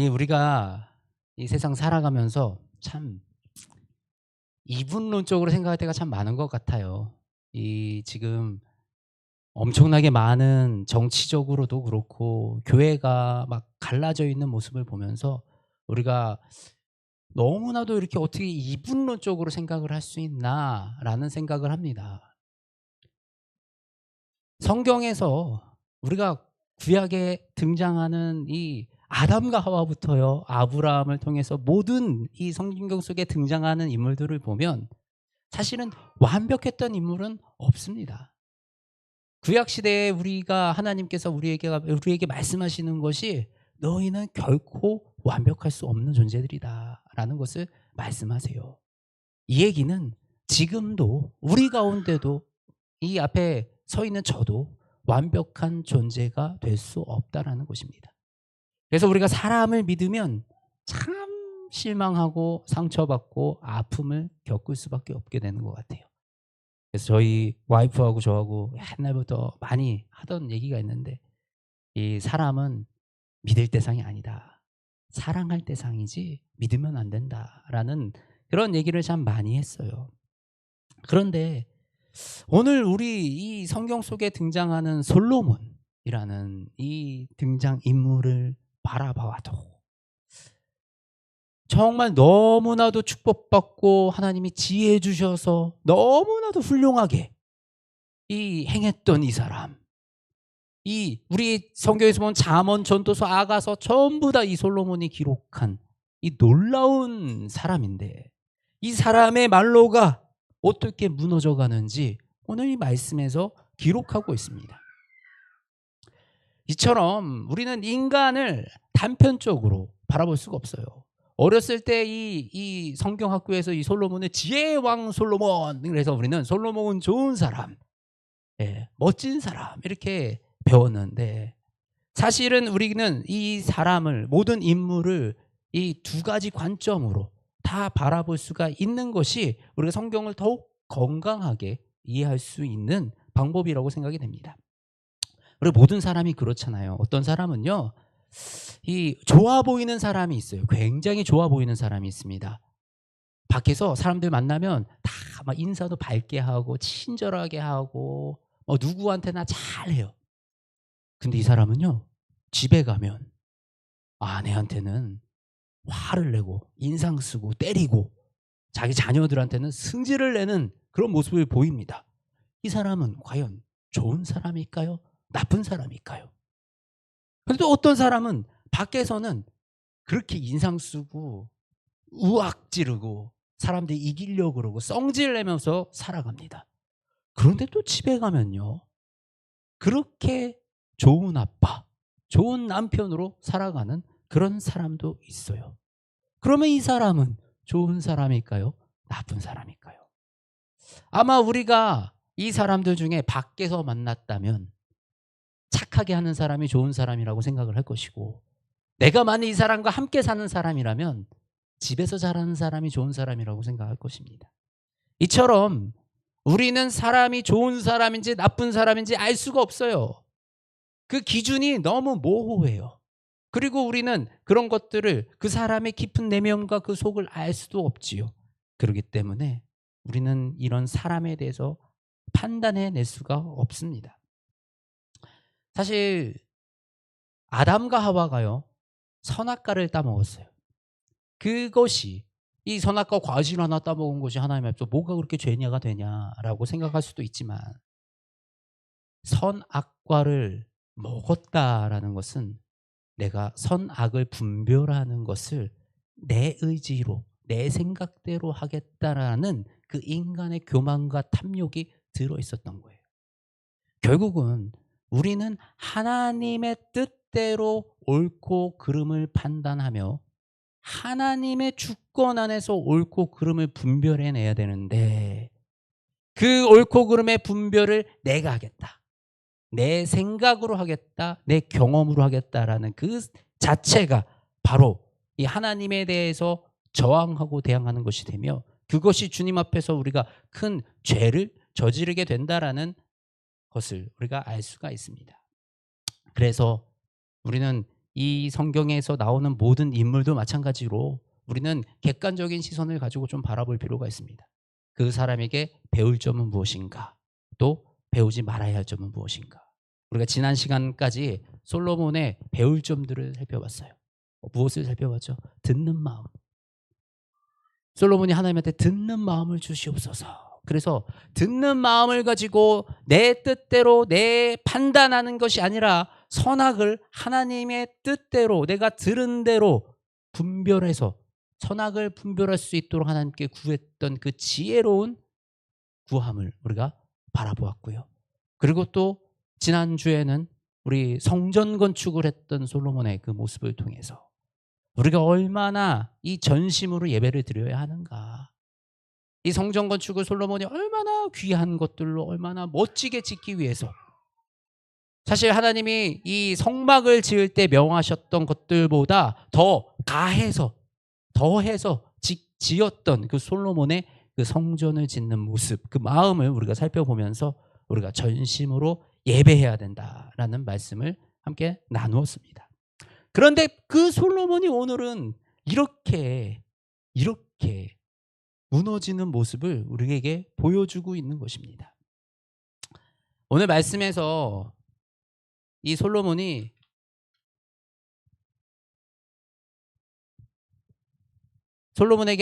우리가 이 세상 살아가면서 참 이분론적으로 생각할 때가 참 많은 것 같아요. 지금 엄청나게 많은 정치적으로도 그렇고 교회가 막 갈라져 있는 모습을 보면서 우리가 너무나도 이렇게 '어떻게 이분론적으로 생각을 할 수 있나.'라는 생각을 합니다. 성경에서 우리가 구약에 등장하는 이 아담과 하와부터요, 아브라함을 통해서 모든 이 성경 속에 등장하는 인물들을 보면 사실은 완벽했던 인물은 없습니다. 구약 시대에 우리가 하나님께서 우리에게 말씀하시는 것이 "너희는 결코 완벽할 수 없는 존재들이다."라는 것을 말씀하세요. 이 얘기는 지금도 우리 가운데도 이 앞에 서 있는 저도 완벽한 존재가 될 수 없다라는 것입니다. 그래서 우리가 사람을 믿으면 참 실망하고 상처받고 아픔을 겪을 수밖에 없게 되는 것 같아요. 그래서 저희 와이프하고 저하고 옛날부터 많이 하던 얘기가 있는데, 이 사람은 믿을 대상이 아니다. 사랑할 대상이지 믿으면 안 된다라는 그런 얘기를 참 많이 했어요. 그런데 오늘 우리 이 성경 속에 등장하는 솔로몬이라는 이 등장 인물을 바라봐도 정말 너무나도 축복받고 하나님이 지혜 주셔서 너무나도 훌륭하게 행했던 이 사람. 우리 성경에서 보면 잠언, 전도서, 아가서 전부 다 이 솔로몬이 기록한 이 놀라운 사람인데, 이 사람의 말로가 어떻게 무너져 가는지 오늘 이 말씀에서 기록하고 있습니다. 이처럼 우리는 인간을 단편적으로 바라볼 수가 없어요. 어렸을 때 이 성경 학교에서 이 솔로몬을 지혜의 왕 솔로몬, 그래서 우리는 솔로몬은 좋은 사람, 멋진 사람 이렇게 배웠는데, 사실은 우리는 이 사람을, 모든 인물을 이 두 가지 관점으로 다 바라볼 수가 있는 것이 우리가 성경을 더욱 건강하게 이해할 수 있는 방법이라고 생각이 됩니다. 그리고 모든 사람이 그렇잖아요. 어떤 사람은요, 좋아 보이는 사람이 있어요. 굉장히 좋아 보이는 사람이 있습니다. 밖에서 사람들 만나면 다 막 인사도 밝게 하고 친절하게 하고 누구한테나 잘해요. 근데 이 사람은요, 집에 가면 아내한테는 화를 내고 인상 쓰고 때리고 자기 자녀들한테는 승질을 내는 그런 모습을 보입니다. 이 사람은 과연 좋은 사람일까요? 나쁜 사람일까요? 근데 또 어떤 사람은 밖에서는 그렇게 인상 쓰고 우악 지르고 사람들이 이기려고 그러고 성질 내면서 살아갑니다. 그런데 또 집에 가면요, 그렇게 좋은 아빠, 좋은 남편으로 살아가는 그런 사람도 있어요. 그러면 이 사람은 좋은 사람일까요? 나쁜 사람일까요? 아마 우리가 이 사람들 중에 밖에서 만났다면 착하게 하는 사람이 좋은 사람이라고 생각을 할 것이고, 내가 만약 이 사람과 함께 사는 사람이라면 집에서 자라는 사람이 좋은 사람이라고 생각할 것입니다. 이처럼 우리는 사람이 좋은 사람인지 나쁜 사람인지 알 수가 없어요. 그 기준이 너무 모호해요. 그리고 우리는 그런 것들을, 그 사람의 깊은 내면과 그 속을 알 수도 없지요. 그렇기 때문에 우리는 이런 사람에 대해서 판단해 낼 수가 없습니다. 사실 아담과 하와가요, 선악과를 따먹었어요. 그것이, 이 선악과 과실 하나 따먹은 것이 하나님 앞에서 뭐가 그렇게 죄냐가 되냐라고 생각할 수도 있지만, 선악과를 먹었다라는 것은 내가 선악을 분별하는 것을 내 의지로 내 생각대로 하겠다라는 그 인간의 교만과 탐욕이 들어 있었던 거예요. 결국은 우리는 하나님의 뜻대로 옳고 그름을 판단하며 하나님의 주권 안에서 옳고 그름을 분별해내야 되는데, 그 옳고 그름의 분별을 내가 하겠다, 내 생각으로 하겠다, 내 경험으로 하겠다라는 그 자체가 바로 이 하나님에 대해서 저항하고 대항하는 것이 되며, 그것이 주님 앞에서 우리가 큰 죄를 저지르게 된다라는 것을 우리가 알 수가 있습니다. 그래서 우리는 이 성경에서 나오는 모든 인물도 마찬가지로 우리는 객관적인 시선을 가지고 좀 바라볼 필요가 있습니다. 그 사람에게 배울 점은 무엇인가? 또 배우지 말아야 할 점은 무엇인가? 우리가 지난 시간까지 솔로몬의 배울 점들을 살펴봤어요. 무엇을 살펴봤죠? 듣는 마음. 솔로몬이 하나님한테 듣는 마음을 주시옵소서. 그래서 듣는 마음을 가지고 내 뜻대로 내 판단하는 것이 아니라 선악을 하나님의 뜻대로 내가 들은 대로 분별해서 선악을 분별할 수 있도록 하나님께 구했던 그 지혜로운 구함을 우리가 바라보았고요. 그리고 또 지난주에는 우리 성전 건축을 했던 솔로몬의 그 모습을 통해서 우리가 얼마나 이 전심으로 예배를 드려야 하는가. 이 성전 건축을 솔로몬이 얼마나 귀한 것들로 얼마나 멋지게 짓기 위해서 사실 하나님이 이 성막을 지을 때 명하셨던 것들보다 더 가해서 더해서 지었던 그 솔로몬의 그 성전을 짓는 모습, 그 마음을 우리가 살펴보면서 우리가 전심으로 예배해야 된다라는 말씀을 함께 나누었습니다. 그런데 그 솔로몬이 오늘은 이렇게 무너지는 모습을 우리에게 보여주고 있는 것입니다. 오늘 말씀에서 이 솔로몬에게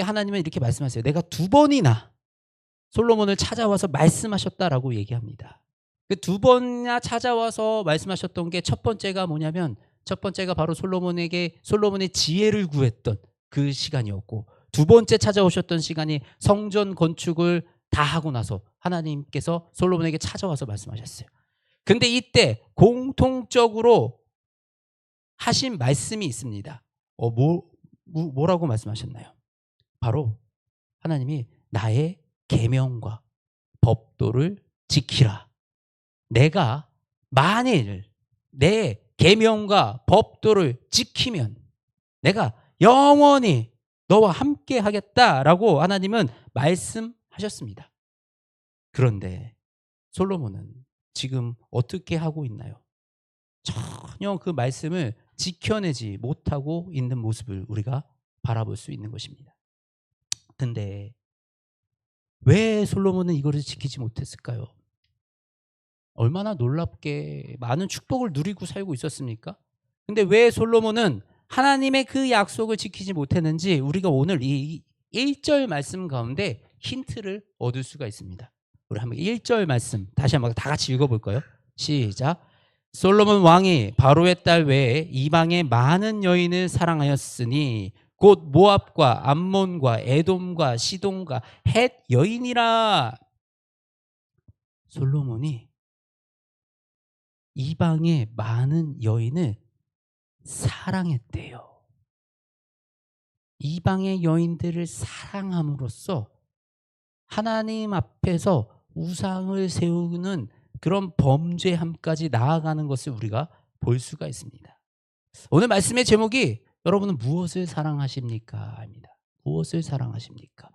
하나님은 이렇게 말씀하세요. 내가 2번이나 솔로몬을 찾아와서 말씀하셨다라고 얘기합니다. 그 2번이나 찾아와서 말씀하셨던 게 첫 번째가 뭐냐면 첫 번째가 바로 솔로몬의 지혜를 구했던 그 시간이었고, 2번째 찾아오셨던 시간이 성전 건축을 다 하고 나서 하나님께서 솔로몬에게 찾아와서 말씀하셨어요. 근데 이때 공통적으로 하신 말씀이 있습니다. 뭐라고 말씀하셨나요? 바로 하나님이 나의 계명과 법도를 지키라. 내가 만일 내 계명과 법도를 지키면 내가 영원히 너와 함께 하겠다라고 하나님은 말씀하셨습니다. 그런데 솔로몬은 지금 어떻게 하고 있나요? 전혀 그 말씀을 지켜내지 못하고 있는 모습을 우리가 바라볼 수 있는 것입니다. 근데 왜 솔로몬은 이거를 지키지 못했을까요? 얼마나 놀랍게 많은 축복을 누리고 살고 있었습니까? 근데 왜 솔로몬은 하나님의 그 약속을 지키지 못했는지 우리가 오늘 이 1절 말씀 가운데 힌트를 얻을 수가 있습니다. 우리 한번 1절 말씀 다시 한번 다 같이 읽어볼까요? 시작. 솔로몬 왕이 바로의 딸 외에 이방의 많은 여인을 사랑하였으니 곧 모압과 암몬과 에돔과 시돈과 헷 여인이라. 솔로몬이 이방의 많은 여인을 사랑했대요. 이방의 여인들을 사랑함으로써 하나님 앞에서 우상을 세우는 그런 범죄함까지 나아가는 것을 우리가 볼 수가 있습니다. 오늘 말씀의 제목이 여러분은 무엇을 사랑하십니까? 입니다. 무엇을 사랑하십니까?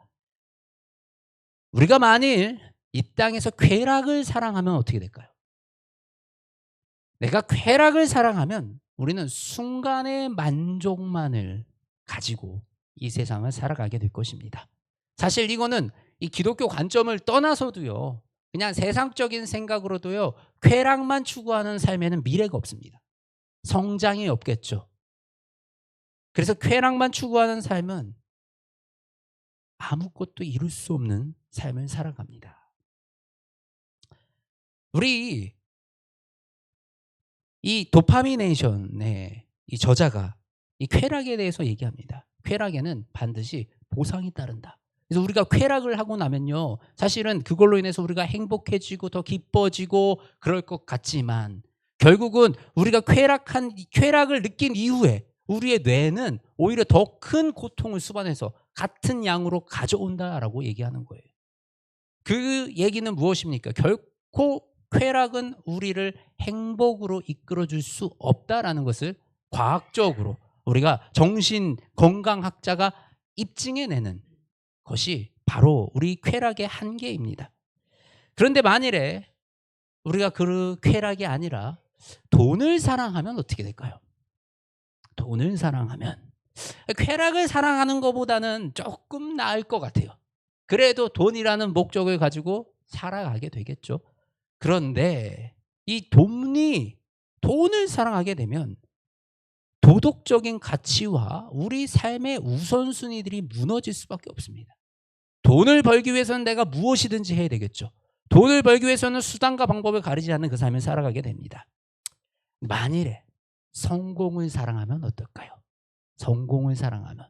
우리가 만일 이 땅에서 쾌락을 사랑하면 어떻게 될까요? 내가 쾌락을 사랑하면 우리는 순간의 만족만을 가지고 이 세상을 살아가게 될 것입니다. 사실 이거는 이 기독교 관점을 떠나서도요, 그냥 세상적인 생각으로도요, 쾌락만 추구하는 삶에는 미래가 없습니다. 성장이 없겠죠. 그래서 쾌락만 추구하는 삶은 아무것도 이룰 수 없는 삶을 살아갑니다. 우리 이 도파미네이션의 이 저자가 이 쾌락에 대해서 얘기합니다. 쾌락에는 반드시 보상이 따른다. 그래서 우리가 쾌락을 하고 나면요, 사실은 그걸로 인해서 우리가 행복해지고 더 기뻐지고 그럴 것 같지만 결국은 우리가 쾌락을 느낀 이후에 우리의 뇌는 오히려 더 큰 고통을 수반해서 같은 양으로 가져온다라고 얘기하는 거예요. 그 얘기는 무엇입니까? 결코 쾌락은 우리를 행복으로 이끌어줄 수 없다라는 것을 과학적으로 우리가 정신건강학자가 입증해내는 것이 바로 우리 쾌락의 한계입니다. 그런데 만일에 우리가 그 쾌락이 아니라 돈을 사랑하면 어떻게 될까요? 돈을 사랑하면 쾌락을 사랑하는 것보다는 조금 나을 것 같아요. 그래도 돈이라는 목적을 가지고 살아가게 되겠죠. 그런데 이 돈을 사랑하게 되면 도덕적인 가치와 우리 삶의 우선순위들이 무너질 수밖에 없습니다. 돈을 벌기 위해서는 내가 무엇이든지 해야 되겠죠. 돈을 벌기 위해서는 수단과 방법을 가리지 않는 그 삶을 살아가게 됩니다. 만일에 성공을 사랑하면 어떨까요? 성공을 사랑하면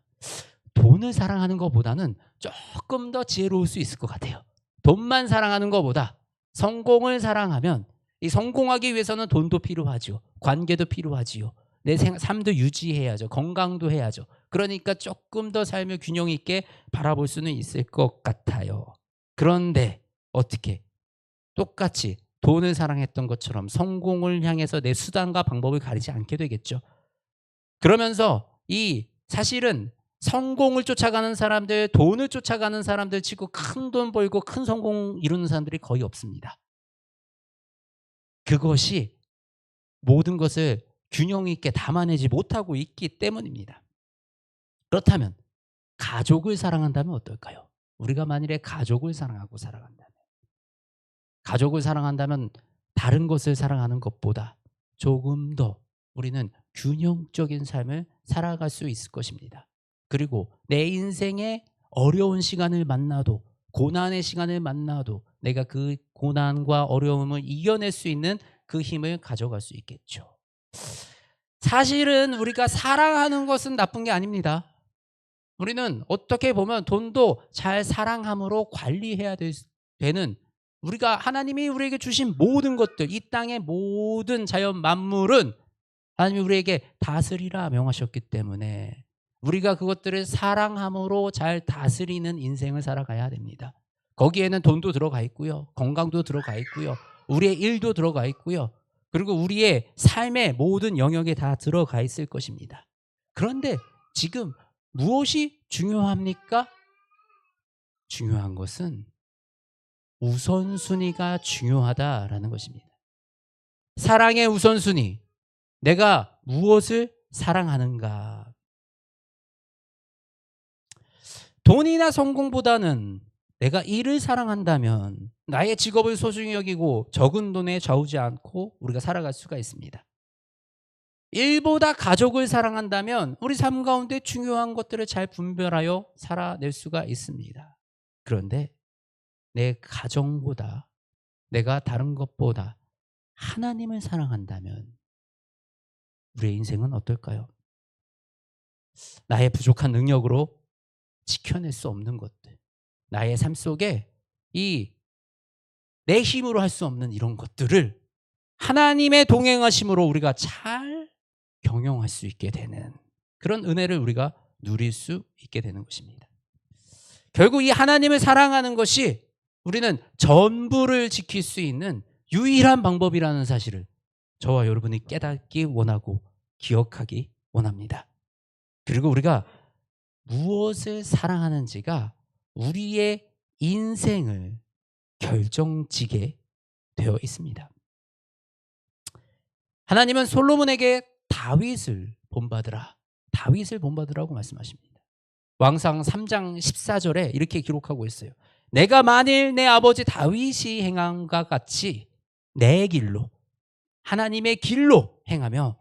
돈을 사랑하는 것보다는 조금 더 지혜로울 수 있을 것 같아요. 돈만 사랑하는 것보다 성공을 사랑하면 이 성공하기 위해서는 돈도 필요하죠. 관계도 필요하지요. 내 삶도 유지해야죠. 건강도 해야죠. 그러니까 조금 더 삶을 균형 있게 바라볼 수는 있을 것 같아요. 그런데 어떻게 똑같이 돈을 사랑했던 것처럼 성공을 향해서 내 수단과 방법을 가리지 않게 되겠죠. 그러면서 이 사실은 성공을 쫓아가는 사람들, 돈을 쫓아가는 사람들 치고 큰 돈 벌고 큰 성공 이루는 사람들이 거의 없습니다. 그것이 모든 것을 균형 있게 담아내지 못하고 있기 때문입니다. 그렇다면 가족을 사랑한다면 어떨까요? 우리가 만일에 가족을 사랑하고 살아간다면, 가족을 사랑한다면 다른 것을 사랑하는 것보다 조금 더 우리는 균형적인 삶을 살아갈 수 있을 것입니다. 그리고 내 인생에 어려운 시간을 만나도, 고난의 시간을 만나도 내가 그 고난과 어려움을 이겨낼 수 있는 그 힘을 가져갈 수 있겠죠. 사실은 우리가 사랑하는 것은 나쁜 게 아닙니다. 우리는 어떻게 보면 돈도 잘 사랑함으로 관리해야 되는, 우리가 하나님이 우리에게 주신 모든 것들, 이 땅의 모든 자연 만물은 하나님이 우리에게 다스리라 명하셨기 때문에 우리가 그것들을 사랑함으로 잘 다스리는 인생을 살아가야 됩니다. 거기에는 돈도 들어가 있고요. 건강도 들어가 있고요. 우리의 일도 들어가 있고요. 그리고 우리의 삶의 모든 영역에 다 들어가 있을 것입니다. 그런데 지금 무엇이 중요합니까? 중요한 것은 우선순위가 중요하다라는 것입니다. 사랑의 우선순위. 내가 무엇을 사랑하는가? 돈이나 성공보다는 내가 일을 사랑한다면 나의 직업을 소중히 여기고 적은 돈에 좌우지 않고 우리가 살아갈 수가 있습니다. 일보다 가족을 사랑한다면 우리 삶 가운데 중요한 것들을 잘 분별하여 살아낼 수가 있습니다. 그런데 내 가정보다, 내가 다른 것보다 하나님을 사랑한다면 우리의 인생은 어떨까요? 나의 부족한 능력으로 지켜낼 수 없는 것들, 나의 삶 속에 내 힘으로 할 수 없는 이런 것들을 하나님의 동행하심으로 우리가 잘 경영할 수 있게 되는 그런 은혜를 우리가 누릴 수 있게 되는 것입니다. 결국 이 하나님을 사랑하는 것이 우리는 전부를 지킬 수 있는 유일한 방법이라는 사실을 저와 여러분이 깨닫기 원하고 기억하기 원합니다. 그리고 우리가 무엇을 사랑하는지가 우리의 인생을 결정지게 되어 있습니다. 하나님은 솔로몬에게 다윗을 본받으라고 말씀하십니다. 왕상 3장 14절에 이렇게 기록하고 있어요. 내가 만일 내 아버지 다윗이 행함과 같이 내 길로, 하나님의 길로 행하며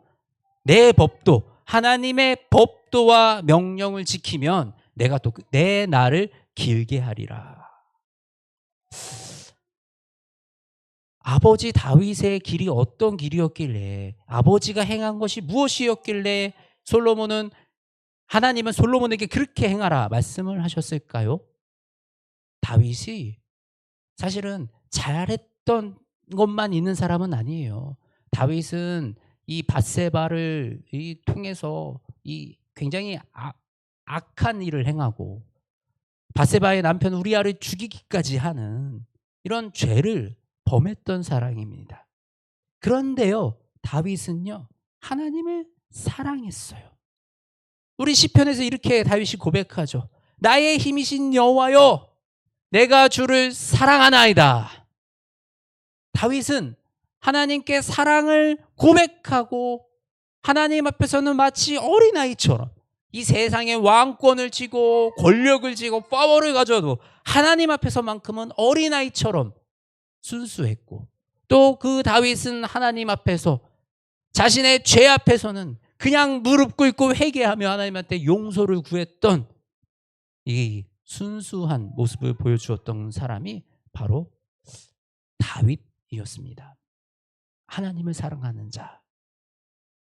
내 법도, 하나님의 법도와 명령을 지키면 내가 또 내 날을 길게 하리라. 아버지 다윗의 길이 어떤 길이었길래, 아버지가 행한 것이 무엇이었길래 하나님은 솔로몬에게 그렇게 행하라 말씀을 하셨을까요? 다윗이 사실은 잘했던 것만 있는 사람은 아니에요. 다윗은 이 밧세바를 통해서 굉장히 악한 일을 행하고 밧세바의 남편 우리아를 죽이기까지 하는 이런 죄를 범했던 사람입니다. 그런데요, 다윗은요, 하나님을 사랑했어요. 우리 시편에서 이렇게 다윗이 고백하죠. 나의 힘이신 여호와여, 내가 주를 사랑하나이다. 다윗은 하나님께 사랑을 고백하고 하나님 앞에서는 마치 어린아이처럼 이 세상의 왕권을 쥐고 권력을 쥐고 파워를 가져도 하나님 앞에서만큼은 어린아이처럼 순수했고, 또 그 다윗은 하나님 앞에서 자신의 죄 앞에서는 그냥 무릎 꿇고 회개하며 하나님한테 용서를 구했던 이 순수한 모습을 보여주었던 사람이 바로 다윗이었습니다. 하나님을 사랑하는 자.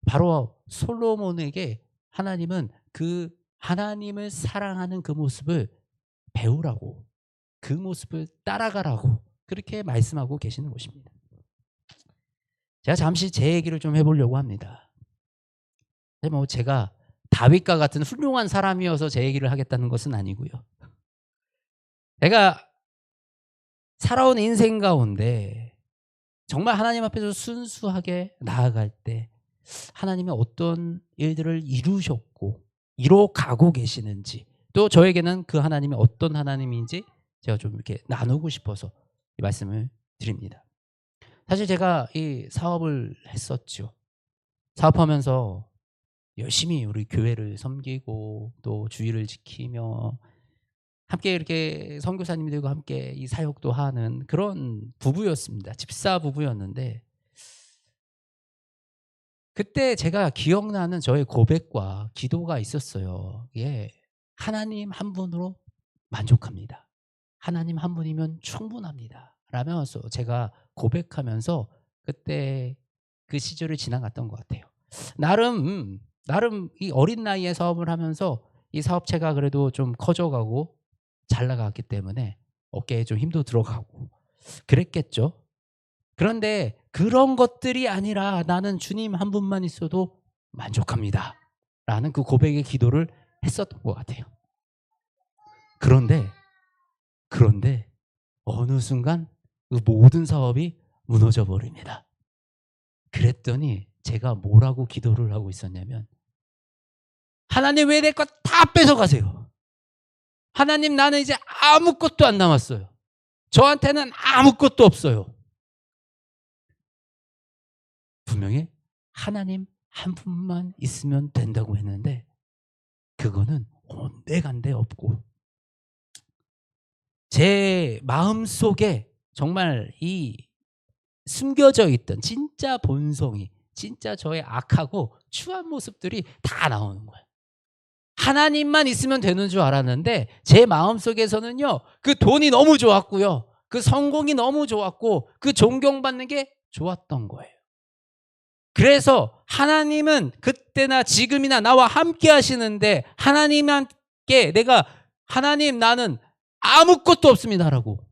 바로 솔로몬에게 하나님은 그 하나님을 사랑하는 그 모습을 배우라고, 그 모습을 따라가라고 그렇게 말씀하고 계시는 것입니다. 제가 잠시 제 얘기를 좀 해보려고 합니다. 뭐 제가 다윗과 같은 훌륭한 사람이어서 제 얘기를 하겠다는 것은 아니고요. 내가 살아온 인생 가운데 정말 하나님 앞에서 순수하게 나아갈 때 하나님이 어떤 일들을 이루셨고 이뤄가고 계시는지, 또 저에게는 그 하나님이 어떤 하나님인지 제가 좀 이렇게 나누고 싶어서 이 말씀을 드립니다. 사실 제가 이 사업을 했었죠. 사업하면서 열심히 우리 교회를 섬기고 또 주의를 지키며 함께 이렇게 선교사님들과 함께 이 사역도 하는 그런 부부였습니다. 집사 부부였는데, 그때 제가 기억나는 저의 고백과 기도가 있었어요. 예, 하나님 한 분으로 만족합니다. 하나님 한 분이면 충분합니다. 라면서 제가 고백하면서 그때 그 시절을 지나갔던 것 같아요. 나름 이 어린 나이에 사업을 하면서 이 사업체가 그래도 좀 커져가고 잘 나갔기 때문에 어깨에 좀 힘도 들어가고 그랬겠죠. 그런데 그런 것들이 아니라 나는 주님 한 분만 있어도 만족합니다. 라는 그 고백의 기도를 했었던 것 같아요. 그런데 어느 순간 그 모든 사업이 무너져 버립니다. 그랬더니 제가 뭐라고 기도를 하고 있었냐면, 하나님 왜 내 것 다 뺏어가세요? 하나님, 나는 이제 아무것도 안 남았어요. 저한테는 아무것도 없어요. 분명히 하나님 한 분만 있으면 된다고 했는데 그거는 온데간데 없고, 제 마음속에 정말 이 숨겨져 있던 진짜 본성이, 진짜 저의 악하고 추한 모습들이 다 나오는 거예요. 하나님만 있으면 되는 줄 알았는데 제 마음속에서는요, 그 돈이 너무 좋았고요, 그 성공이 너무 좋았고, 그 존경받는 게 좋았던 거예요. 그래서 하나님은 그때나 지금이나 나와 함께 하시는데, 하나님께 내가 하나님 나는 아무것도 없습니다라고,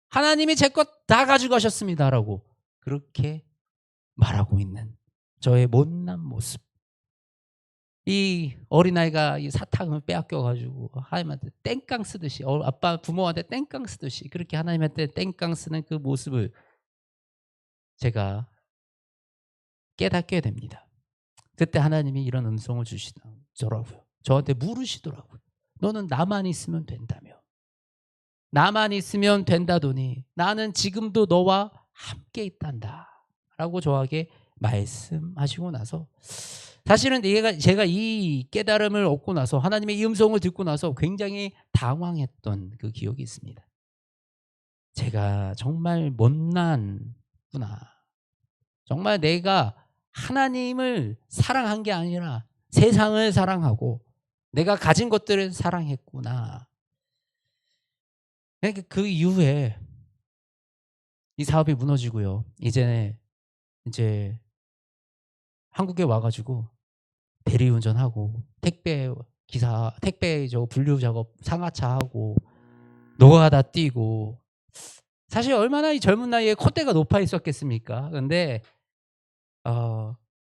하나님이 제 것 다 가져가셨습니다라고 그렇게 말하고 있는 저의 못난 모습. 이 어린아이가 이 사탕을 빼앗겨가지고 하나님한테 땡깡 쓰듯이, 아빠 부모한테 땡깡 쓰듯이 그렇게 하나님한테 땡깡 쓰는 그 모습을 제가 깨닫게 됩니다. 그때 하나님이 이런 음성을 주시더라고요. 저한테 물으시더라고요. 너는 나만 있으면 된다며. 나만 있으면 된다더니 나는 지금도 너와 함께 있단다 라고 저에게 말씀하시고 나서, 사실은 제가 이 깨달음을 얻고 나서, 하나님의 이 음성을 듣고 나서 굉장히 당황했던 그 기억이 있습니다. 제가 정말 못난구나. 정말 내가 하나님을 사랑한 게 아니라 세상을 사랑하고 내가 가진 것들을 사랑했구나. 그 이후에 이 사업이 무너지고요. 이제 한국에 와가지고 대리운전하고 택배 저 분류 작업 상하차 하고 노가다 뛰고, 사실 얼마나 이 젊은 나이에 콧대가 높아 있었겠습니까? 근데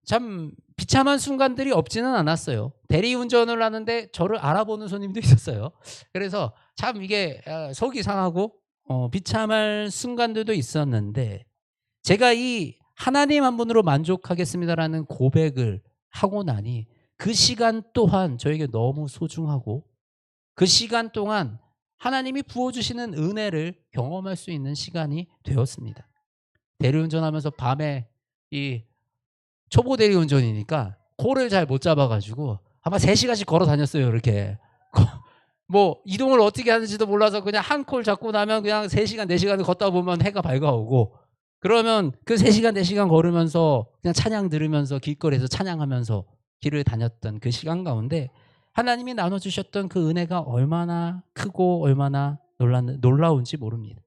참 비참한 순간들이 없지는 않았어요. 대리운전을 하는데 저를 알아보는 손님도 있었어요. 그래서 참 이게 속이 상하고 비참할 순간들도 있었는데, 제가 이 하나님 한 분으로 만족하겠습니다라는 고백을 하고 나니 그 시간 또한 저에게 너무 소중하고, 그 시간 동안 하나님이 부어주시는 은혜를 경험할 수 있는 시간이 되었습니다. 대리운전하면서 밤에 이 초보 대리운전이니까 코를 잘 못 잡아 가지고 아마 3시간씩 걸어 다녔어요. 이렇게. 뭐 이동을 어떻게 하는지도 몰라서 그냥 한 콜 잡고 나면 그냥 3시간 4시간을 걷다 보면 해가 밝아오고, 그러면 그 3시간 4시간 걸으면서 그냥 찬양 들으면서 길거리에서 찬양하면서 길을 다녔던 그 시간 가운데 하나님이 나눠 주셨던 그 은혜가 얼마나 크고 얼마나 놀라운지 모릅니다.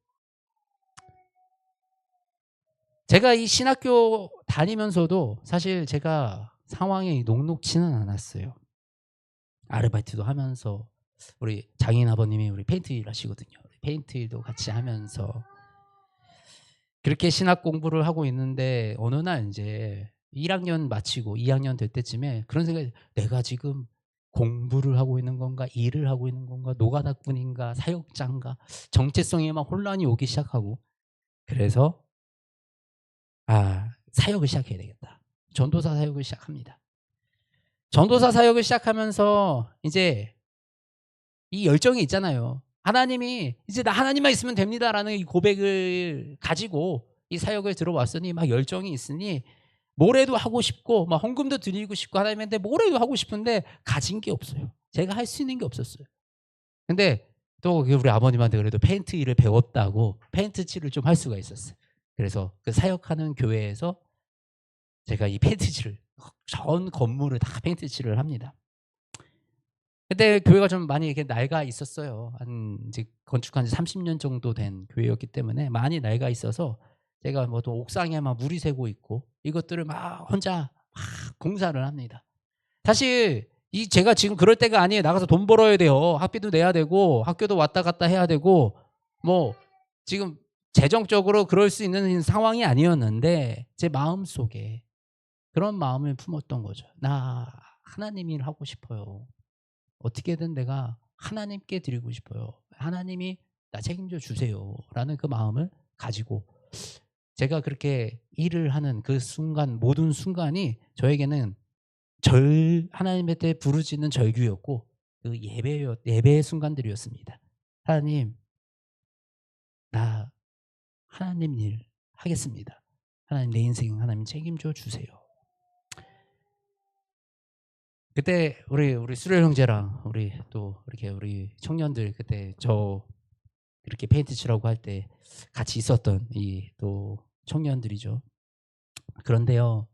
제가 이 신학교 다니면서도 사실 제가 상황이 녹록지는 않았어요. 아르바이트도 하면서, 우리 장인 아버님이 우리 페인트 일 하시거든요. 페인트 일도 같이 하면서 그렇게 신학 공부를 하고 있는데 어느 날 이제 1학년 마치고 2학년 될 때쯤에 그런 생각이, 내가 지금 공부를 하고 있는 건가, 일을 하고 있는 건가, 노가다꾼인가, 사역자인가, 정체성에 막 혼란이 오기 시작하고, 그래서 사역을 시작해야 되겠다. 전도사 사역을 시작합니다. 전도사 사역을 시작하면서 이제 이 열정이 있잖아요. 하나님이 이제 나 하나님만 있으면 됩니다라는 이 고백을 가지고 이 사역을 들어왔으니 막 열정이 있으니 뭐래도 하고 싶고 막 헌금도 드리고 싶고 하나님한테 뭐래도 하고 싶은데 가진 게 없어요. 제가 할 수 있는 게 없었어요. 근데 또 우리 아버님한테 그래도 페인트 일을 배웠다고 페인트 칠을 좀 할 수가 있었어요. 그래서 그 사역하는 교회에서 제가 이 페인트 칠을 전 건물을 다 페인트 칠을 합니다. 그때 교회가 좀 많이 이렇게 낡아 있었어요. 한 이제 건축한 지 30년 정도 된 교회였기 때문에 많이 낡아 있어서 제가 뭐 또 옥상에 막 물이 새고 있고 이것들을 막 혼자 막 공사를 합니다. 사실 이 제가 지금 그럴 때가 아니에요. 나가서 돈 벌어야 돼요. 학비도 내야 되고 학교도 왔다 갔다 해야 되고 뭐 지금 재정적으로 그럴 수 있는 상황이 아니었는데 제 마음속에 그런 마음을 품었던 거죠. '나 하나님 일 하고 싶어요. 어떻게든 내가 하나님께 드리고 싶어요. 하나님이 나 책임져 주세요.'라는 그 마음을 가지고 제가 그렇게 일을 하는 그 순간, 모든 순간이 저에게는 하나님한테 부르짖는 절규였고 그 예배의 순간들이었습니다. '하나님, 나 하나님 일 하겠습니다. 하나님 내 인생 하나님 책임져 주세요.' 그때 우리 수련 형제랑 우리 또 이렇게 우리 청년들 그때 저 이렇게 페인트 칠하고 할 때 같이 있었던 이 또 청년들이죠. 그런데요,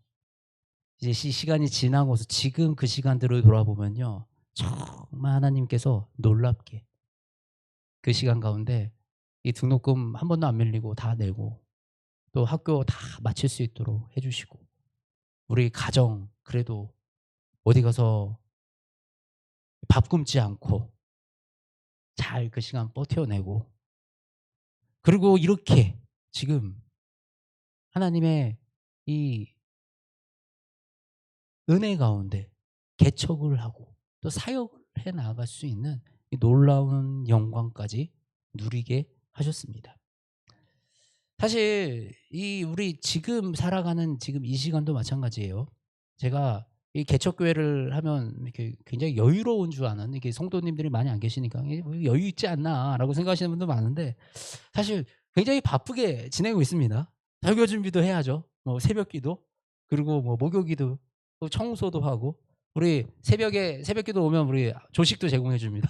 이제 시간이 지나고서 지금 그 시간들을 돌아보면요, 정말 하나님께서 놀랍게 그 시간 가운데 이 등록금 한 번도 안 밀리고 다 내고 또 학교 다 마칠 수 있도록 해 주시고, 우리 가정 그래도 어디 가서 밥 굶지 않고 잘 그 시간 버텨내고, 그리고 이렇게 지금 하나님의 이 은혜 가운데 개척을 하고 또 사역을 해 나갈 수 있는 이 놀라운 영광까지 누리게 하셨습니다. 사실 이 우리 지금 살아가는 지금 이 시간도 마찬가지예요. 제가 이 개척교회를 하면 이렇게 굉장히 여유로운 줄 아는, 이게 성도님들이 많이 안 계시니까 '뭐 여유 있지 않나.'라고 생각하시는 분도 많은데 사실 굉장히 바쁘게 지내고 있습니다. 설교 준비도 해야죠. 뭐 새벽기도, 그리고 뭐 목요기도, 또 청소도 하고, 우리 새벽기도 오면 우리 조식도 제공해 줍니다.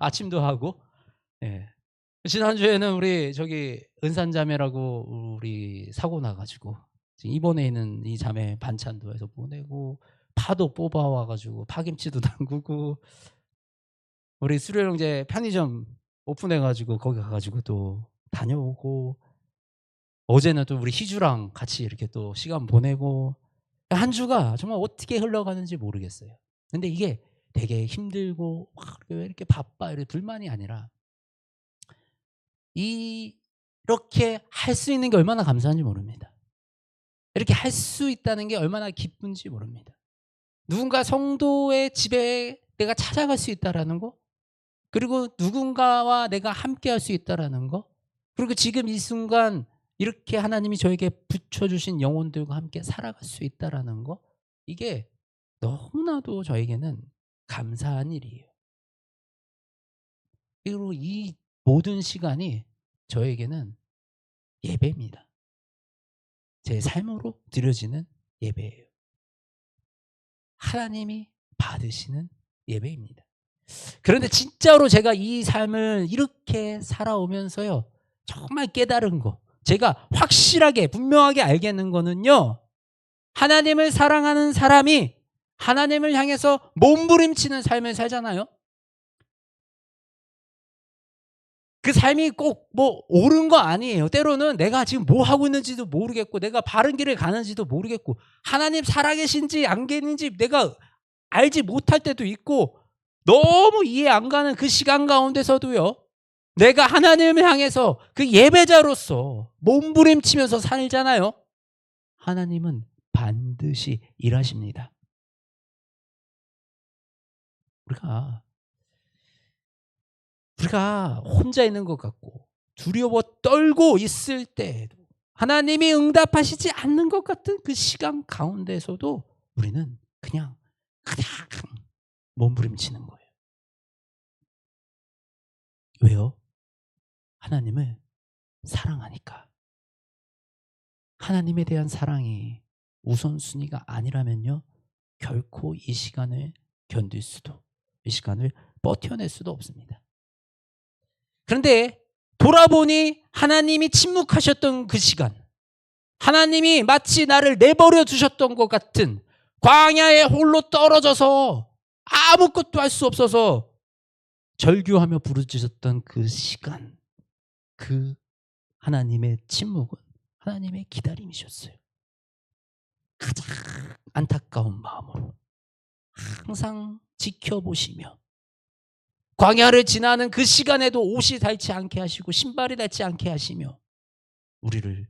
아침도 하고. 예. 지난주에는 우리 저기 은산자매라고 우리 사고 나 가지고 지금 입원해 있는 이 자매 반찬도 해서 보내고, 파도 뽑아 와 가지고 파김치도 담그고, 우리 수료 형제 편의점 오픈해 가지고 거기 가 가지고 또 다녀오고, 어제는 또 우리 희주랑 같이 이렇게 또 시간 보내고, 한 주가 정말 어떻게 흘러가는지 모르겠어요. 근데 이게 되게 힘들고 막 왜 이렇게 바빠 이렇게 불만이 아니라 이렇게 할 수 있는 게 얼마나 감사한지 모릅니다. 이렇게 할 수 있다는 게 얼마나 기쁜지 모릅니다. 누군가 성도의 집에 내가 찾아갈 수 있다라는 거, 그리고 누군가와 내가 함께할 수 있다라는 거, 그리고 지금 이 순간 이렇게 하나님이 저에게 붙여주신 영혼들과 함께 살아갈 수 있다라는 거, 이게 너무나도 저에게는 감사한 일이에요. 그리고 이 모든 시간이 저에게는 예배입니다. 제 삶으로 드려지는 예배예요. 하나님이 받으시는 예배입니다. 그런데 진짜로 제가 이 삶을 이렇게 살아오면서요, 정말 깨달은 거, 제가 확실하게 분명하게 알겠는 거는요, 하나님을 사랑하는 사람이 하나님을 향해서 몸부림치는 삶을 살잖아요. 그 삶이 꼭 뭐 옳은 거 아니에요. 때로는 내가 지금 뭐 하고 있는지도 모르겠고, 내가 바른 길을 가는지도 모르겠고, 하나님 살아계신지 안 계신지 내가 알지 못할 때도 있고, 너무 이해 안 가는 그 시간 가운데서도요, 내가 하나님을 향해서 그 예배자로서 몸부림치면서 살잖아요. 하나님은 반드시 일하십니다. 우리가 혼자 있는 것 같고 두려워 떨고 있을 때에도, 하나님이 응답하시지 않는 것 같은 그 시간 가운데서도 우리는 그냥 몸부림치는 거예요. 왜요? 하나님을 사랑하니까. 하나님에 대한 사랑이 우선순위가 아니라면요, 결코 이 시간을 견딜 수도, 이 시간을 버텨낼 수도 없습니다. 그런데 돌아보니 하나님이 침묵하셨던 그 시간, 하나님이 마치 나를 내버려 두셨던 것 같은, 광야에 홀로 떨어져서 아무것도 할 수 없어서 절규하며 부르짖었던 그 시간, 그 하나님의 침묵은 하나님의 기다림이셨어요. 가장 안타까운 마음으로 항상 지켜보시며, 광야를 지나는 그 시간에도 옷이 닳지 않게 하시고 신발이 닳지 않게 하시며 우리를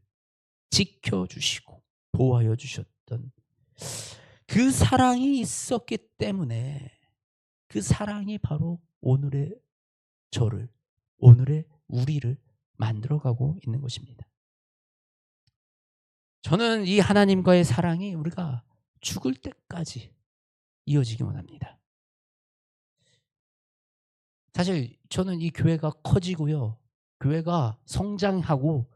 지켜주시고 보호하여 주셨던 그 사랑이 있었기 때문에, 그 사랑이 바로 오늘의 저를, 오늘의 우리를 만들어가고 있는 것입니다. 저는 이 하나님과의 사랑이 우리가 죽을 때까지 이어지기 원합니다. 사실 저는 이 교회가 커지고요, 교회가 성장하고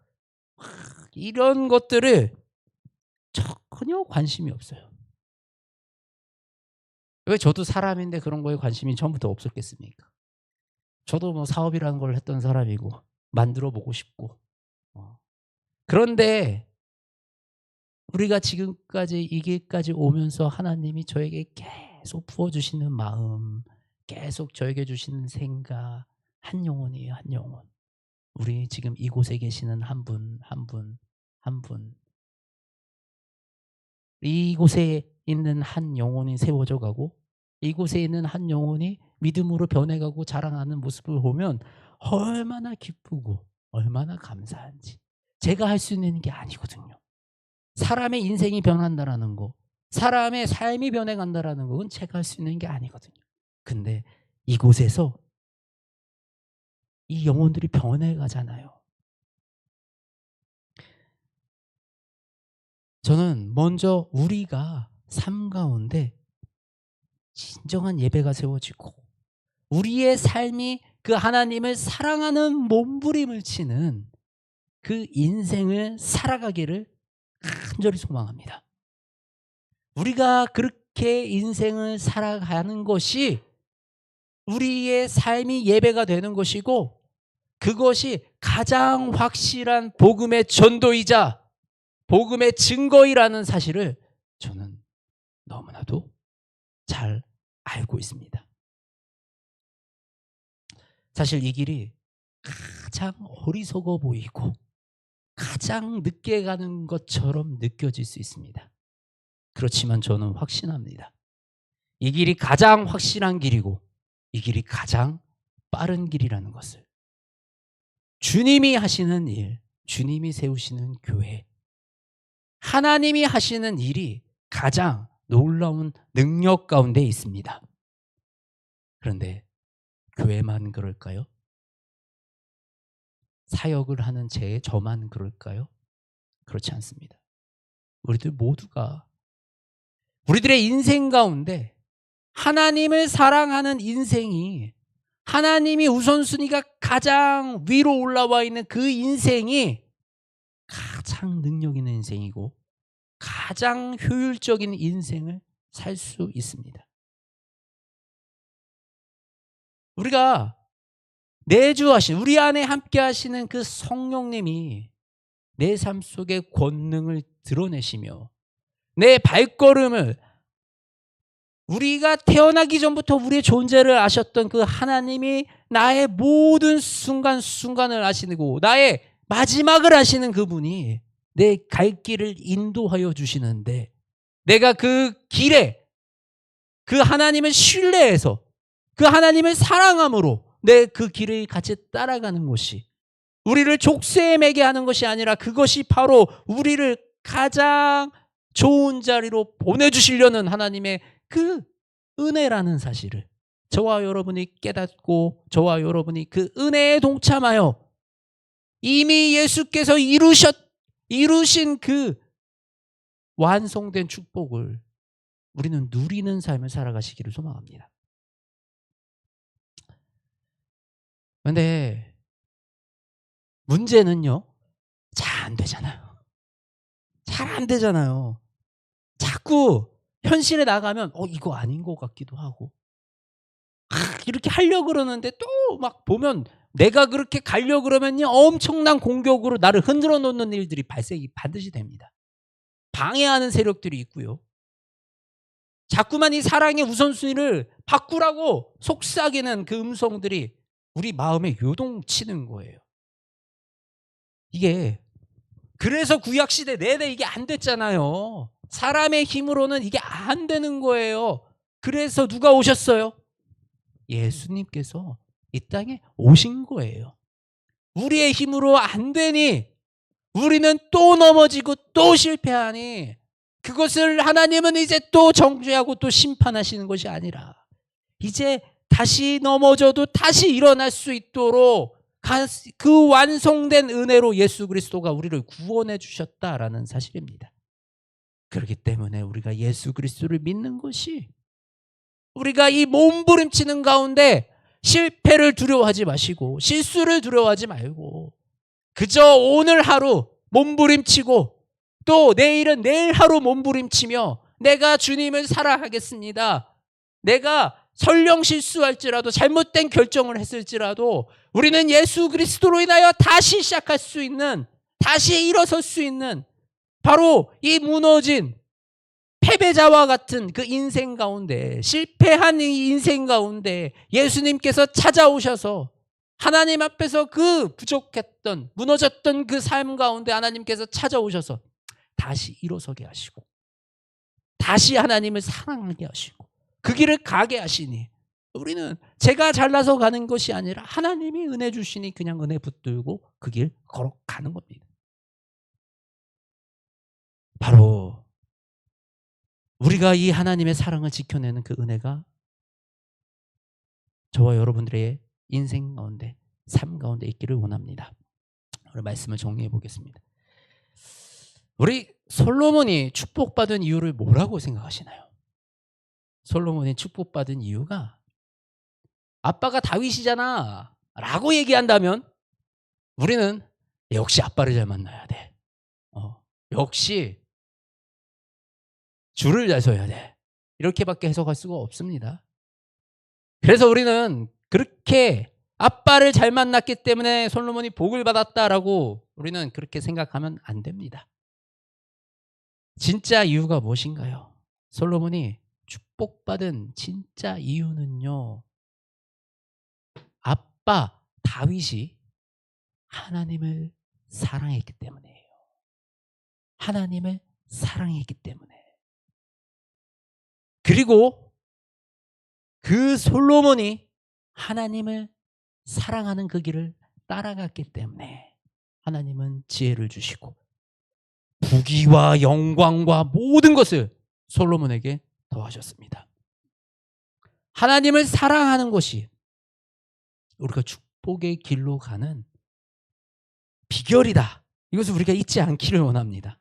이런 것들을 전혀 관심이 없어요. 왜 저도 사람인데 그런 거에 관심이 처음부터 없었겠습니까? 저도 뭐 사업이라는 걸 했던 사람이고 만들어 보고 싶고, 그런데 우리가 지금까지 이 길까지 오면서 하나님이 저에게 계속 부어주시는 마음, 계속 저에게 주시는 생각, 한 영혼이에요, 한 영혼. 우리 지금 이곳에 계시는 한 분, 한 분, 한 분, 이곳에 있는 한 영혼이 세워져 가고, 이곳에 있는 한 영혼이 믿음으로 변해가고 자라나는 모습을 보면 얼마나 기쁘고 얼마나 감사한지. 제가 할 수 있는 게 아니거든요. 사람의 인생이 변한다라는 거, 사람의 삶이 변해간다라는 건 제가 할 수 있는 게 아니거든요. 근데 이곳에서 이 영혼들이 변해가잖아요. 저는 먼저 우리가 삶 가운데 진정한 예배가 세워지고, 우리의 삶이 그 하나님을 사랑하는 몸부림을 치는 그 인생을 살아가기를 간절히 소망합니다. 우리가 그렇게 인생을 살아가는 것이 우리의 삶이 예배가 되는 것이고, 그것이 가장 확실한 복음의 전도이자 복음의 증거이라는 사실을 저는 너무나도 잘 알고 있습니다. 사실 이 길이 가장 어리석어 보이고 가장 늦게 가는 것처럼 느껴질 수 있습니다. 그렇지만 저는 확신합니다. 이 길이 가장 확실한 길이고 이 길이 가장 빠른 길이라는 것을. 주님이 하시는 일, 주님이 세우시는 교회, 하나님이 하시는 일이 가장 놀라운 능력 가운데 있습니다. 그런데 교회만 그럴까요? 사역을 하는 저만 그럴까요? 그렇지 않습니다. 우리들 모두가 우리들의 인생 가운데 하나님을 사랑하는 인생이, 하나님이 우선순위가 가장 위로 올라와 있는 그 인생이 가장 능력 있는 인생이고 가장 효율적인 인생을 살 수 있습니다. 우리가 내주하신 우리 안에 함께 하시는 그 성령님이 내 삶 속에 권능을 드러내시며 내 발걸음을 우리가 태어나기 전부터 우리의 존재를 아셨던 그 하나님이 나의 모든 순간순간을 아시고 나의 마지막을 아시는 그분이 내 갈 길을 인도하여 주시는데 내가 그 길에 그 하나님을 신뢰해서 그 하나님을 사랑함으로 내 그 길을 같이 따라가는 것이 우리를 족쇄에 매게 하는 것이 아니라 그것이 바로 우리를 가장 좋은 자리로 보내주시려는 하나님의 그 은혜라는 사실을 저와 여러분이 깨닫고 저와 여러분이 그 은혜에 동참하여 이미 예수께서 이루신 그 완성된 축복을 우리는 누리는 삶을 살아가시기를 소망합니다. 그런데 문제는요, 잘 안 되잖아요. 잘 안 되잖아요. 자꾸 현실에 나가면 이거 아닌 것 같기도 하고 이렇게 하려고 그러는데 또 막 보면 내가 그렇게 가려고 그러면요 엄청난 공격으로 나를 흔들어 놓는 일들이 발생이 반드시 됩니다. 방해하는 세력들이 있고요. 자꾸만 이 사랑의 우선순위를 바꾸라고 속삭이는 그 음성들이 우리 마음에 요동치는 거예요. 이게 그래서 구약시대 내내 이게 안 됐잖아요. 사람의 힘으로는 이게 안 되는 거예요. 그래서 누가 오셨어요? 예수님께서 이 땅에 오신 거예요. 우리의 힘으로 안 되니 우리는 또 넘어지고 또 실패하니 그것을 하나님은 이제 또 정죄하고 또 심판하시는 것이 아니라 이제 다시 넘어져도 다시 일어날 수 있도록 그 완성된 은혜로 예수 그리스도가 우리를 구원해 주셨다라는 사실입니다. 그렇기 때문에 우리가 예수 그리스도를 믿는 것이 우리가 이 몸부림치는 가운데 실패를 두려워하지 마시고 실수를 두려워하지 말고 그저 오늘 하루 몸부림치고 또 내일은 내일 하루 몸부림치며 내가 주님을 사랑하겠습니다. 내가 설령 실수할지라도 잘못된 결정을 했을지라도 우리는 예수 그리스도로 인하여 다시 시작할 수 있는 다시 일어설 수 있는 바로 이 무너진 패배자와 같은 그 인생 가운데 실패한 이 인생 가운데 예수님께서 찾아오셔서 하나님 앞에서 그 부족했던 무너졌던 그 삶 가운데 하나님께서 찾아오셔서 다시 일어서게 하시고 다시 하나님을 사랑하게 하시고 그 길을 가게 하시니 우리는 제가 잘나서 가는 것이 아니라 하나님이 은혜 주시니 그냥 은혜 붙들고 그 길 걸어가는 겁니다. 바로 우리가 이 하나님의 사랑을 지켜내는 그 은혜가 저와 여러분들의 인생 가운데 삶 가운데 있기를 원합니다. 오늘 말씀을 정리해 보겠습니다. 우리 솔로몬이 축복받은 이유를 뭐라고 생각하시나요? 솔로몬이 축복받은 이유가 아빠가 다윗이잖아 라고 얘기한다면 우리는 역시 아빠를 잘 만나야 돼. 역시 줄을 잘 서야 돼. 이렇게밖에 해석할 수가 없습니다. 그래서 우리는 그렇게 아빠를 잘 만났기 때문에 솔로몬이 복을 받았다라고 우리는 그렇게 생각하면 안 됩니다. 진짜 이유가 무엇인가요? 솔로몬이 축복받은 진짜 이유는요. 아빠 다윗이 하나님을 사랑했기 때문이에요. 하나님을 사랑했기 때문에. 그리고 그 솔로몬이 하나님을 사랑하는 그 길을 따라갔기 때문에 하나님은 지혜를 주시고 부귀와 영광과 모든 것을 솔로몬에게 더하셨습니다. 하나님을 사랑하는 것이 우리가 축복의 길로 가는 비결이다. 이것을 우리가 잊지 않기를 원합니다.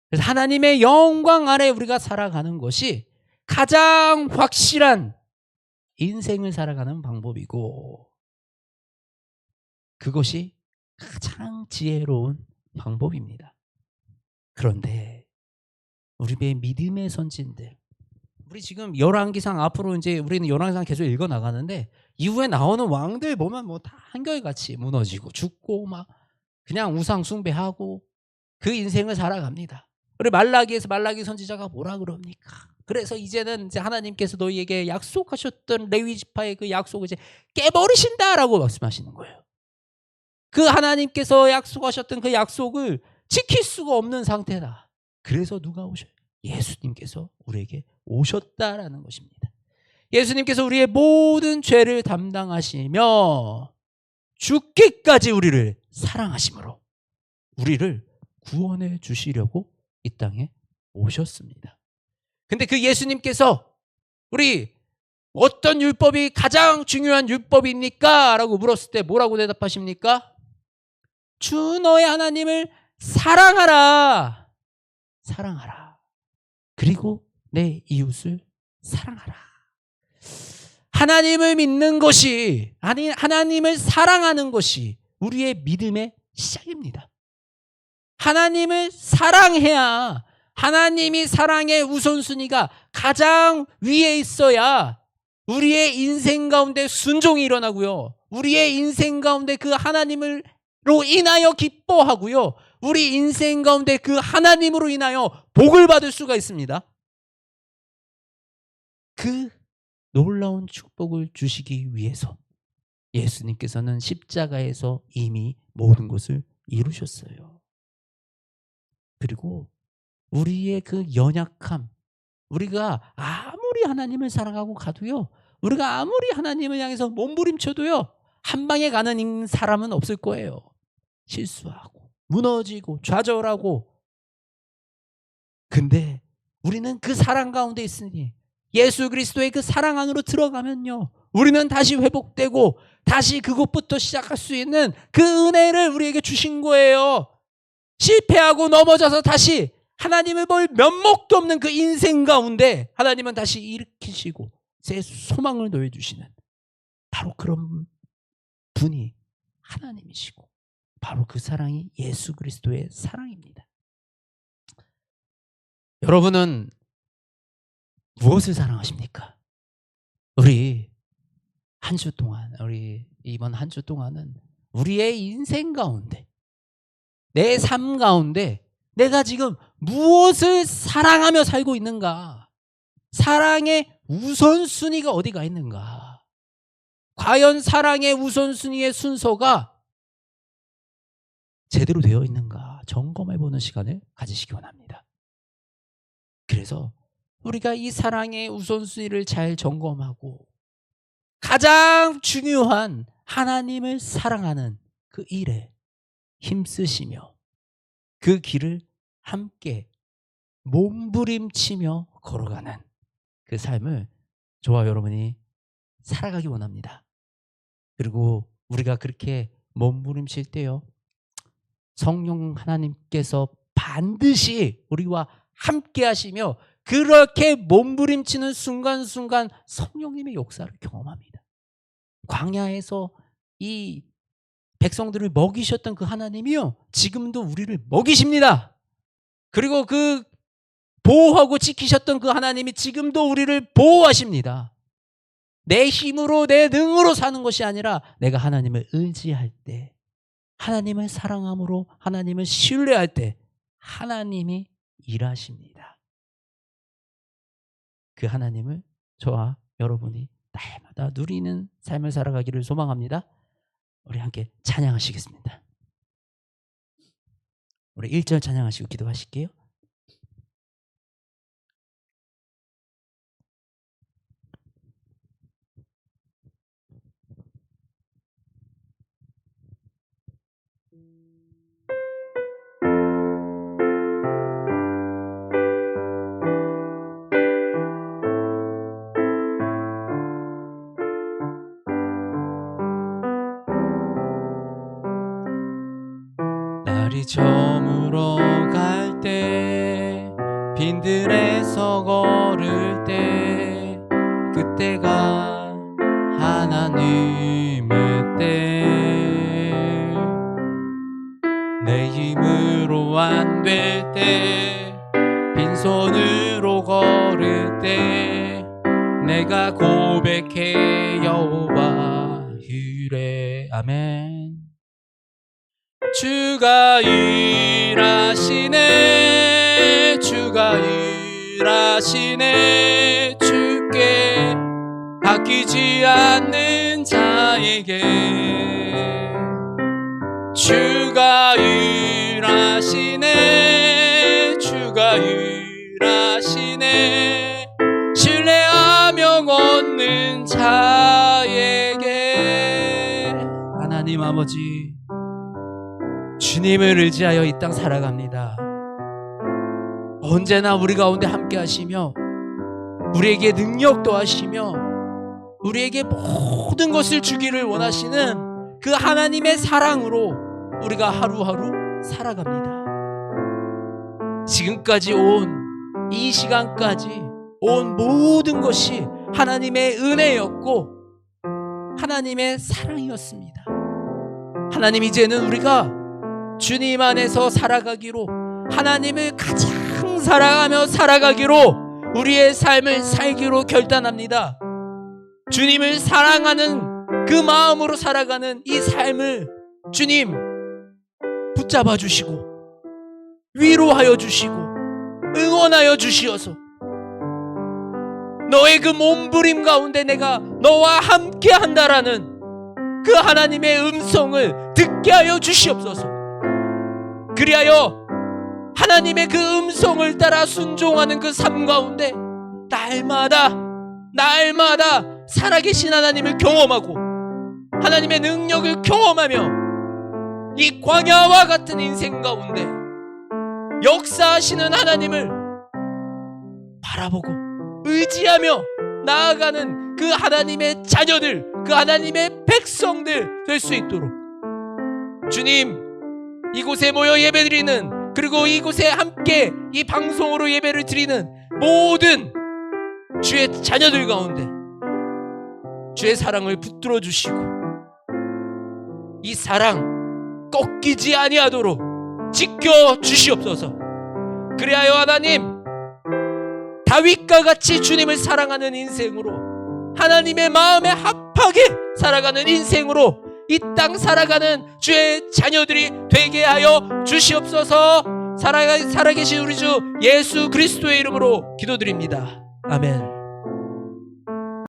그래서 하나님의 영광 아래 우리가 살아가는 것이 가장 확실한 인생을 살아가는 방법이고 그것이 가장 지혜로운 방법입니다. 그런데 우리의 믿음의 선진들, 우리 지금 열왕기상 앞으로 이제 우리는 열왕기상 계속 읽어 나가는데 이후에 나오는 왕들 보면 뭐 다 한결같이 무너지고 죽고 막 그냥 우상 숭배하고 그 인생을 살아갑니다. 그리고 말라기에서 말라기 선지자가 뭐라 그럽니까? 그래서 이제는 이제 하나님께서 너희에게 약속하셨던 레위 지파의 그 약속을 이제 깨버리신다라고 말씀하시는 거예요. 그 하나님께서 약속하셨던 그 약속을 지킬 수가 없는 상태다. 그래서 누가 오셔요? 예수님께서 우리에게 오셨다라는 것입니다. 예수님께서 우리의 모든 죄를 담당하시며 죽기까지 우리를 사랑하심으로 우리를 구원해 주시려고 이 땅에 오셨습니다. 근데 그 예수님께서 우리 어떤 율법이 가장 중요한 율법입니까? 라고 물었을 때 뭐라고 대답하십니까? 주 너의 하나님을 사랑하라. 사랑하라. 그리고 내 이웃을 사랑하라. 하나님을 믿는 것이, 아니 하나님을 사랑하는 것이 우리의 믿음의 시작입니다. 하나님을 사랑해야 하나님이 사랑의 우선순위가 가장 위에 있어야 우리의 인생 가운데 순종이 일어나고요. 우리의 인생 가운데 그 하나님으로 인하여 기뻐하고요. 우리 인생 가운데 그 하나님으로 인하여 복을 받을 수가 있습니다. 그 놀라운 축복을 주시기 위해서 예수님께서는 십자가에서 이미 모든 것을 이루셨어요. 그리고 우리의 그 연약함, 우리가 아무리 하나님을 사랑하고 가도요, 우리가 아무리 하나님을 향해서 몸부림쳐도요, 한 방에 가는 사람은 없을 거예요. 실수하고 무너지고 좌절하고. 근데 우리는 그 사랑 가운데 있으니 예수 그리스도의 그 사랑 안으로 들어가면요, 우리는 다시 회복되고 다시 그것부터 시작할 수 있는 그 은혜를 우리에게 주신 거예요. 실패하고 넘어져서 다시 하나님을 볼 면목도 없는 그 인생 가운데 하나님은 다시 일으키시고 새 소망을 놓여주시는 바로 그런 분이 하나님이시고 바로 그 사랑이 예수 그리스도의 사랑입니다. 여러분은 무엇을 사랑하십니까? 우리 한 주 동안, 우리 이번 한 주 동안은 우리의 인생 가운데, 내 삶 가운데 내가 지금 무엇을 사랑하며 살고 있는가? 사랑의 우선순위가 어디가 있는가? 과연 사랑의 우선순위의 순서가 제대로 되어 있는가? 점검해보는 시간을 가지시기 원합니다. 그래서 우리가 이 사랑의 우선순위를 잘 점검하고 가장 중요한 하나님을 사랑하는 그 일에 힘쓰시며 그 길을 함께 몸부림치며 걸어가는 그 삶을 저와 여러분이 살아가기 원합니다. 그리고 우리가 그렇게 몸부림칠 때요, 성령 하나님께서 반드시 우리와 함께 하시며 그렇게 몸부림치는 순간순간 성령님의 역사를 경험합니다. 광야에서 이 백성들을 먹이셨던 그 하나님이요, 지금도 우리를 먹이십니다. 그리고 그 보호하고 지키셨던 그 하나님이 지금도 우리를 보호하십니다. 내 힘으로 내 능으로 사는 것이 아니라 내가 하나님을 의지할 때, 하나님을 사랑함으로 하나님을 신뢰할 때 하나님이 일하십니다. 그 하나님을 저와 여러분이 날마다 누리는 삶을 살아가기를 소망합니다. 우리 함께 찬양하시겠습니다. 우리 1절 찬양하시고 기도하실게요. 날이 저물어 갈 때, 빈들에서 걸을 때, 그때가 하나님의 때. 내 힘으로 안 될 때, 빈손으로 걸을 때, 내가 고백해 여호와 이래. 아멘. 주가 일하시네, 주가 일하시네. 주께 아끼지 않는 자에게 주가 일하시네, 주가 일하시네. 신뢰하며 얻는 자에게. 하나님 아버지, 주님을 의지하여 이 땅 살아갑니다. 언제나 우리 가운데 함께 하시며 우리에게 능력도 하시며 우리에게 모든 것을 주기를 원하시는 그 하나님의 사랑으로 우리가 하루하루 살아갑니다. 지금까지 온 이 시간까지 온 모든 것이 하나님의 은혜였고 하나님의 사랑이었습니다. 하나님, 이제는 우리가 주님 안에서 살아가기로, 하나님을 가장 사랑하며 살아가기로, 우리의 삶을 살기로 결단합니다. 주님을 사랑하는 그 마음으로 살아가는 이 삶을 주님 붙잡아 주시고 위로하여 주시고 응원하여 주시어서 너의 그 몸부림 가운데 내가 너와 함께 한다라는 그 하나님의 음성을 듣게 하여 주시옵소서. 그리하여 하나님의 그 음성을 따라 순종하는 그 삶 가운데 날마다 살아계신 하나님을 경험하고 하나님의 능력을 경험하며 이 광야와 같은 인생 가운데 역사하시는 하나님을 바라보고 의지하며 나아가는 그 하나님의 자녀들, 그 하나님의 백성들 될 수 있도록 주님, 이곳에 모여 예배드리는, 그리고 이곳에 함께 이 방송으로 예배를 드리는 모든 주의 자녀들 가운데 주의 사랑을 붙들어 주시고 이 사랑 꺾이지 아니하도록 지켜 주시옵소서. 그리하여 하나님, 다윗과 같이 주님을 사랑하는 인생으로, 하나님의 마음에 합하게 살아가는 인생으로 이 땅 살아가는 주의 자녀들이 되게 하여 주시옵소서. 살아계신 우리 주 예수 그리스도의 이름으로 기도드립니다. 아멘.